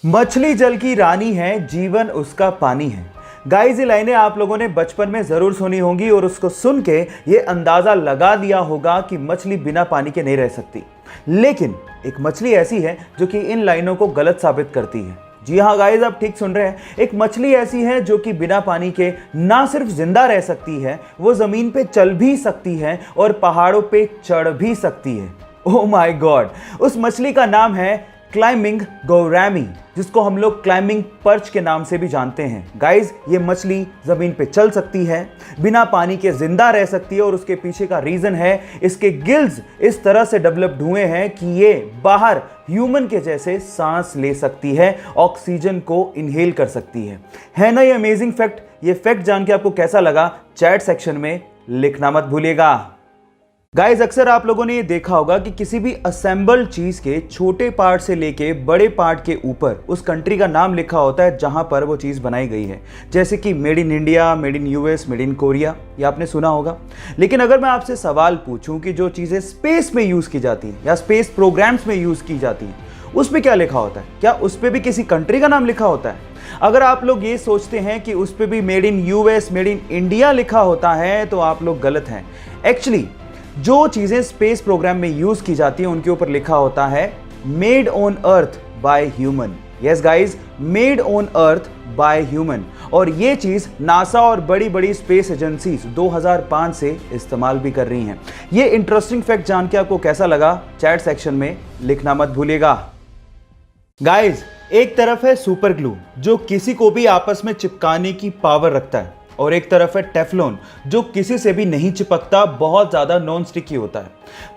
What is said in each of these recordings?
मछली जल की रानी है, जीवन उसका पानी है। गाइस, ये लाइनें आप लोगों ने बचपन में जरूर सुनी होंगी और उसको सुन के ये अंदाजा लगा लिया होगा कि मछली बिना पानी के नहीं रह सकती। लेकिन एक मछली ऐसी है जो कि इन लाइनों को गलत साबित करती है। जी हाँ गाइस, आप ठीक सुन रहे हैं। एक मछली ऐसी है जो कि बिना पानी के ना सिर्फ जिंदा रह सकती है, वो जमीन पे चल भी सकती है और पहाड़ों पे चढ़ भी सकती है। ओह माय गॉड, उस मछली का नाम है क्लाइंबिंग गौरामी, जिसको हम लोग क्लाइंबिंग पर्च के नाम से भी जानते हैं। गाइस, ये मछली जमीन पे चल सकती है, बिना पानी के जिंदा रह सकती है और उसके पीछे का रीजन है इसके गिल्स इस तरह से डेवलप्ड हुए हैं कि ये बाहर ह्यूमन के जैसे सांस ले सकती है, ऑक्सीजन को इनहेल कर सकती है ना ये अमेजिंग फैक्ट। ये फैक्ट जान के आपको कैसा लगा, चैट सेक्शन में लिखना मत भूलिएगा। गाइस, अक्सर आप लोगों ने ये देखा होगा कि किसी भी असेंबल्ड चीज के छोटे पार्ट से लेके बड़े पार्ट के ऊपर उस कंट्री का नाम लिखा होता है जहां पर वो चीज बनाई गई है, जैसे कि made in India, made in US, made in Korea, ये आपने सुना होगा। लेकिन अगर मैं आपसे सवाल पूछूं कि जो चीजें स्पेस में यूज की जाती हैं या स्पेस प्रोग्राम्स में यूज की जाती हैं, उस पर क्या लिखा होता है? क्या उस पर भी किसी कंट्री का नाम लिखा होता है? अगर आप लोग ये सोचते हैं कि उस पर भी made in US, made in India लिखा होता है तो आप लोग गलत हैं। एक्चुअली जो चीजें स्पेस प्रोग्राम में यूज की जाती हैं उनके ऊपर लिखा होता है made on earth by human. Yes guys, made on earth by human. और ये चीज नासा और बड़ी बड़ी स्पेस एजेंसीज 2005 से इस्तेमाल भी कर रही हैं। ये इंटरेस्टिंग फैक्ट जान के आपको कैसा लगा, चैट सेक्शन में लिखना मत भूलिएगा। गाइस, एक तरफ है सुपर ग्लू जो किसी को भी आपस में चिपकाने की पावर रखता है, और एक तरफ है टेफ्लॉन जो किसी से भी नहीं चिपकता, बहुत ज्यादा नॉन स्टिकी होता है।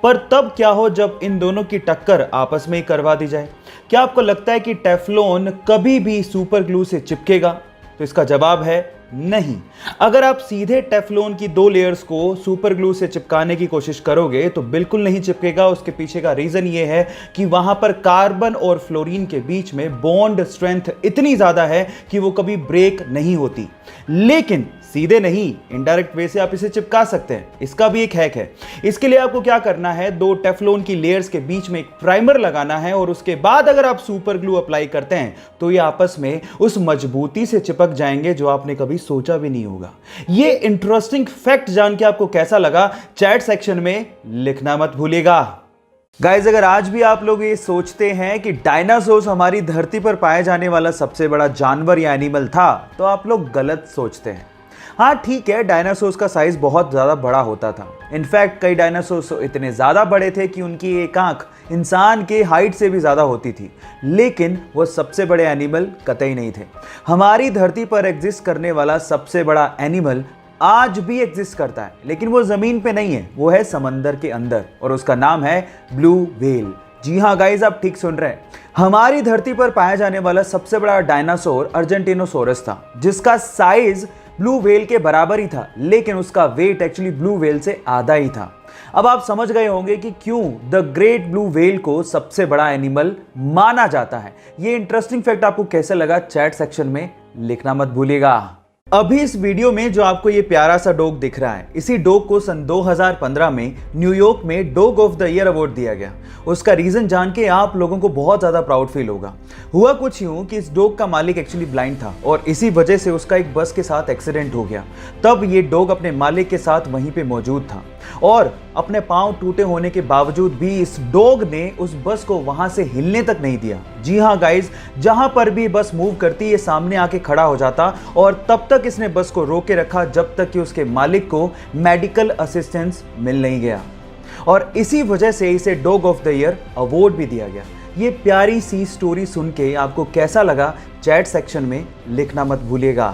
पर तब क्या हो जब इन दोनों की टक्कर आपस में ही करवा दी जाए? क्या आपको लगता है कि टेफ्लॉन कभी भी सुपर ग्लू से चिपकेगा? तो इसका जवाब है नहीं। अगर आप सीधे टेफ्लॉन की दो लेयर्स को सुपर ग्लू से चिपकाने की कोशिश करोगे तो बिल्कुल नहीं चिपकेगा। उसके पीछे का रीजन ये है कि वहां पर कार्बन और फ्लोरीन के बीच में बॉन्ड स्ट्रेंथ इतनी ज्यादा है कि वो कभी ब्रेक नहीं होती। लेकिन सीधे नहीं, इनडायरेक्ट वे से आप इसे चिपका सकते हैं। इसका भी एक हैक है। इसके लिए आपको क्या करना है, दो टेफ्लॉन की लेयर्स के बीच में एक प्राइमर लगाना है और उसके बाद अगर आप सुपर ग्लू अप्लाई करते हैं तो ये आपस में उस मजबूती से चिपक जाएंगे जो आपने कभी सोचा भी नहीं होगा। ये इंटरेस्टिंग फैक्ट जान के आपको कैसा लगा, चैट सेक्शन में लिखना मत भूलिएगा। गाइस, अगर आज भी आप लोग ये सोचते हैं कि डायनासोर्स हमारी धरती पर पाए जाने वाला सबसे बड़ा जानवर या एनिमल था, तो आप लोग गलत सोचते हैं। हाँ ठीक है, डायनासोर्स का साइज बहुत ज़्यादा बड़ा होता था। इनफैक्ट कई डायनासोर्स इतने ज़्यादा बड़े थे कि उनकी एक आंख इंसान के हाइट से भी ज़्यादा होती थी, लेकिन वो सबसे बड़े एनिमल कतई नहीं थे। हमारी धरती पर एग्जिस्ट करने वाला सबसे बड़ा एनिमल आज भी एग्जिस्ट करता है, लेकिन वो ज़मीन पे नहीं है, वो है समंदर के अंदर और उसका नाम है ब्लू व्हेल। जी हाँ गाइज, आप ठीक सुन रहे हैं। हमारी धरती पर पाया जाने वाला सबसे बड़ा डायनासोर अर्जेंटिनोसोरस था, जिसका साइज ब्लू व्हेल के बराबर ही था, लेकिन उसका वेट एक्चुअली ब्लू व्हेल से आधा ही था। अब आप समझ गए होंगे कि क्यों द ग्रेट ब्लू व्हेल को सबसे बड़ा एनिमल माना जाता है। ये इंटरेस्टिंग फैक्ट आपको कैसे लगा, चैट सेक्शन में लिखना मत भूलिएगा। अभी इस वीडियो में जो आपको ये प्यारा सा डॉग दिख रहा है, इसी डॉग को सन 2015 में न्यूयॉर्क में dog of the year award दिया गया। उसका रीजन जान के आप लोगों को बहुत ज्यादा प्राउड फील होगा। हुआ कुछ यूं कि इस डॉग का मालिक एक्चुअली ब्लाइंड था और इसी वजह से उसका एक बस के साथ एक्सीडेंट हो गया। तब ये डॉग अपने मालिक के साथ वहीं पे मौजूद था और अपने पांव टूटे होने के बावजूद भी इस डॉग ने उस बस को वहां से हिलने तक नहीं दिया। जी हाँ गाइज, जहां पर भी बस मूव करती ये सामने आके खड़ा हो जाता और तब तक इसने बस को रोके रखा जब तक कि उसके मालिक को मेडिकल असिस्टेंस मिल नहीं गया। और इसी वजह से इसे dog of the year award भी दिया गया। ये प्यारी सी स्टोरी सुन के आपको कैसा लगा, चैट सेक्शन में लिखना मत भूलिएगा।